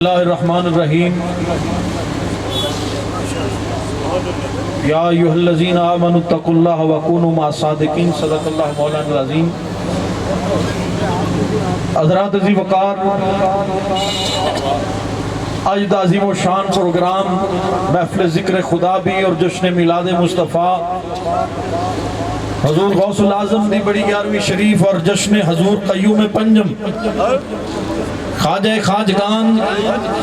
اللہ الرحمن الرحیم یا ایھا الذین آمنوا اتقوا اللہ وکونوا مع الصادقین صدق اللہ مولانا العظیم۔ حضرات عزیز وقار، آج دا عظیم و شان پروگرام محفل ذکر خدا بھی اور جشن میلاد مصطفیٰ حضور غوث العظم دی بڑی 11ویں شریف اور جشن حضور قیوم پنجم خواجہ خواجگان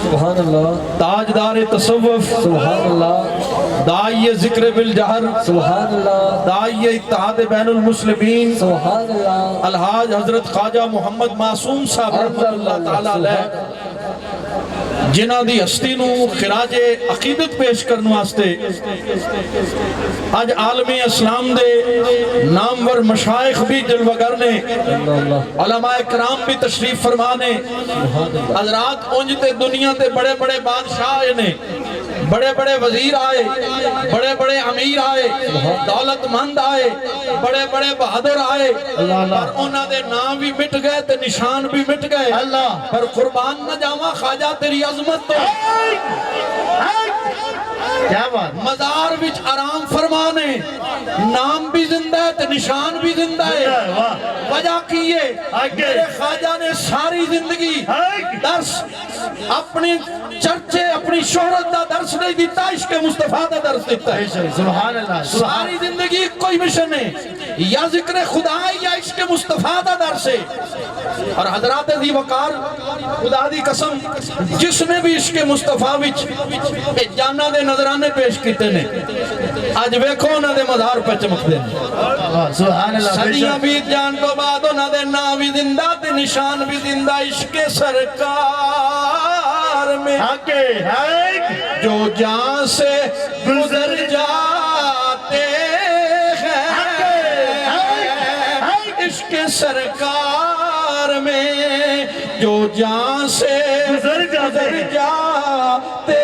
سبحان اللہ، تاجدار تصوف سبحان اللہ، داعی ذکر بالجہر سبحان اللہ، داعی اتحاد بین المسلمین سبحان اللہ، الحاج حضرت خواجہ محمد معصوم صاحب رحمت اللہ تعالیٰ علیہ جنہ دی ہستی نو خراج عقیدت پیش کرنے واسطے آج عالم اسلام دے نامور مشائخ بھی جلوگر نے، علماء کرام بھی تشریف فرمانے، حضرات انجتے دنیا تے بڑے بڑے بادشاہ نے، بڑے بڑے وزیر آئے، بڑے بڑے امیر آئے، دولت مند آئے، بڑے بڑے بہادر آئے، پر انہاں دے نام بھی مٹ گئے تے نشان بھی مٹ گئے، پر قربان نہ جاواں خواجہ تیری عظمت تو کیا بات، مزار وچ آرام فرمانے، نام بھی زندہ ہے تے نشان بھی زندہ ہے۔ وجہ کیے میرے خواجہ نے ساری زندگی درس اپنی چرچے اپنی شہرت دا درس نہیں دیتا، عشق مصطفیٰ دا درس دیتا ہے۔ سبحان اللہ، ساری زندگی کوئی مشن ہے، یا ذکر خدا ہے یا عشق مصطفیٰ دا درس ہے۔ اور حضرات دی وقار خدا دی قسم جس نے بھی عشق مصطفیٰ وچ جانا دے نظرانے پیش کیتے نے، آج ویکھو انہاں دے مزار پہ چمک دے، سبحان اللہ، صدیاں بیت جان تو بعد انہاں دے نام بھی زندہ تے نشان بھی زندہ، عشق سرکار میں جو جان سے گزر جاتے ہیں، عشق سرکار میں جو جان سے گزر جاتے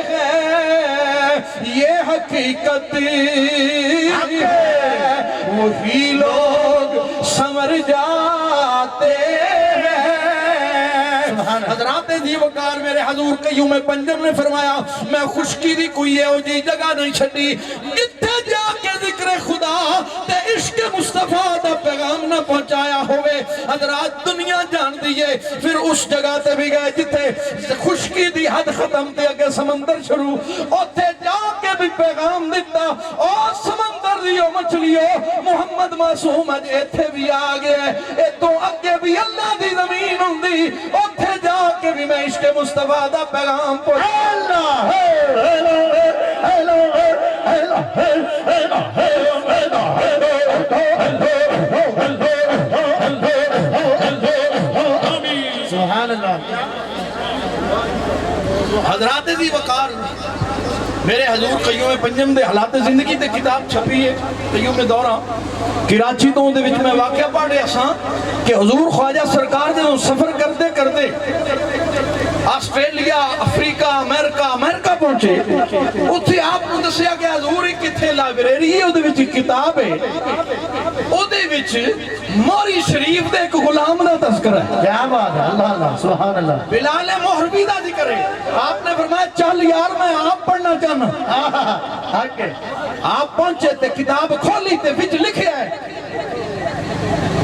ہیں، یہ حقیقت وہی لوگ سمر جاتے ہیں۔ حضرات دی وقار میرے حضور قیوم پنجم نے فرمایا میں خشکی دی کوئی ہے جی جگہ نہیں چھڑی، جتھے جا کے ذکر خدا تے عشق مصطفیٰ دا پیغام نہ پہنچایا ہوئے، حضرات دنیا جان دیئے پھر اس جگہ تے بھی گئے جتھے خشکی دی حد ختم تے اگے سمندر شروع، اوتھے جا کے بھی پیغام دیتا، اور سمندر دیو مچھلیو محمد معصوم اج ایتھے بھی آگئے، اے تو اگے بھی اللہ دی زمین ہوندی، اوتھے جا کے بھی میں عشق مصطفیٰ دا پیغام پہنچا۔ سبحان اللہ، حضرات دی وقار میرے حضور قیوم پنجم دے حالات زندگی دے کتاب چھپی ہے قیوم دورہ کراچی تو دے وچ میں واقعہ پڑھ رہا ساں کہ حضور خواجہ سرکار دے سفر کرتے کرتے آسٹریلیا، افریقہ، امریکہ پہنچے، اتھے آپ کو دسیا کہ حضور ایک کتھے لائبریری ہے، وہ دے کتاب ہے، وہ دے موری شریف دے ایک غلام دا تذکرہ ہے۔ کیا بات ہے، اللہ اللہ، سبحان اللہ، بلال محربی دا ذکر ہے۔ آپ نے فرمایا چل یار میں آپ پڑھنا چاہنا، آپ پہنچے تے کتاب کھولی تے وچ لکھیا ہے،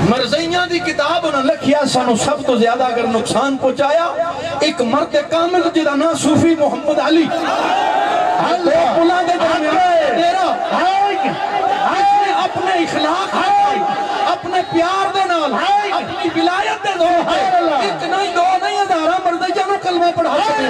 مرزیاں دی کتاب انہوں نے لکھیا سانو سب تو زیادہ اگر نقصان پہنچایا ایک مرد کامل جدا نا صوفی محمد علی اپنے اخلاق اپنے پیار دے نال اپنی ولایت دے دو ایک نہیں دو نہیں ہزارہ مرزیاں نو کلمہ پڑھا سکتے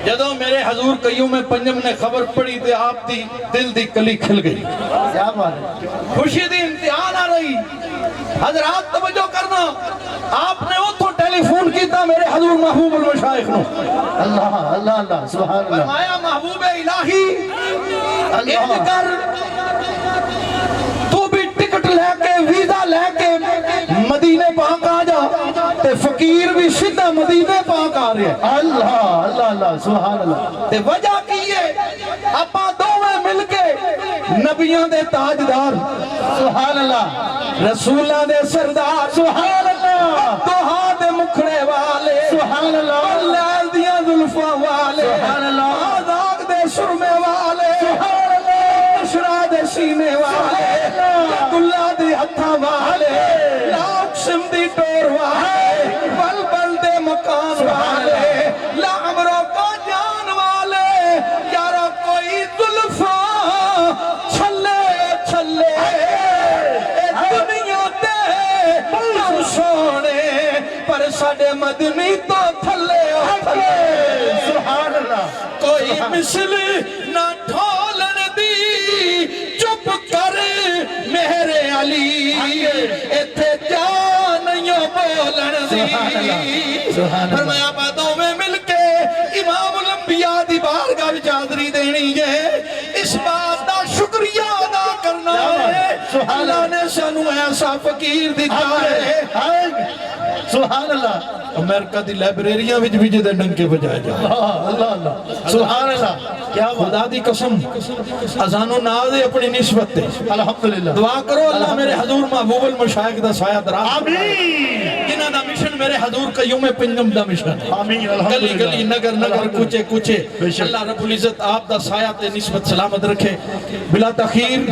جدوں میرے حضور قیوم پنجم نے خبر پڑی تے آپ دی دل دی کلی کھل گئی، کیا بات ہے، خوشی دی امتحان آ رہی۔ حضرات توجہ کرنا، آپ نے اتھوں ٹیلی فون کیتا میرے حضور محبوب المشائخ نو، اللہ اللہ اللہ، سبحان اللہ، فرمایا محبوب الہی انج کر تو بھی ٹکٹ لے کے ویزا لے کے مدینے پاک آ جا تے فقیر بھی سیدھا مدینے پاک آ رہے ہیں اللہ اللہ اللہ سبحان اللہ تے وجہ کی ہے اپا دوویں مل کے نبیوں دے تاجدار سبحان اللہ رسولاں دے سردار سبحان اللہ دوہا دے مکھڑے والے سبحان اللہ لیل دیاں زلفاں والے سبحان اللہ آزاق دے سرمے والے سبحان اللہ نشرا دے سینے والے اللہ دی ہتھاں والے لاقسم دی ٹور والے بلبل دے مکان والے لعمروں کا جان والے یارا کوئی زلفاں چھلے چھلے اے دنیا تے ہم سونے پر ساڑے مدنی تو تھلے سبحان اللہ کوئی مثل نہ ڈھولن دی چپ کر میرے علی ایتھے جانیوں بولن سبحان اللہ، دی سبحان اللہ۔ فرمایا باتوں میں مل کے امام الانبیاء دی بارگاہ وچ حاضری دینی ہے اس بات دا شکریہ ادا کرنا ہے سبحان اللہ۔ اللہ نے سانو ایسا فقیر دیتا ہے سبحان اللہ امریکہ دی لائبریریاں وچ بھی جدے ڈنکے بجائے جا اللہ اللہ سبحان اللہ کیا بات خدا دی قسم اذان و ناز اپنی نسبت تے الحمدللہ دعا کرو اللہ میرے حضور محبوب المشائق دا سایہ دراز آمین جنہ دا مشن میرے حضور قیوم پنجم دا مشن آمین گلی الحمدللہ گلی نگر نگر کوچے کوچے بے شک۔ اللہ رب العزت آپ دا سایہ تے نسبت سلامت رکھے بلا تخیر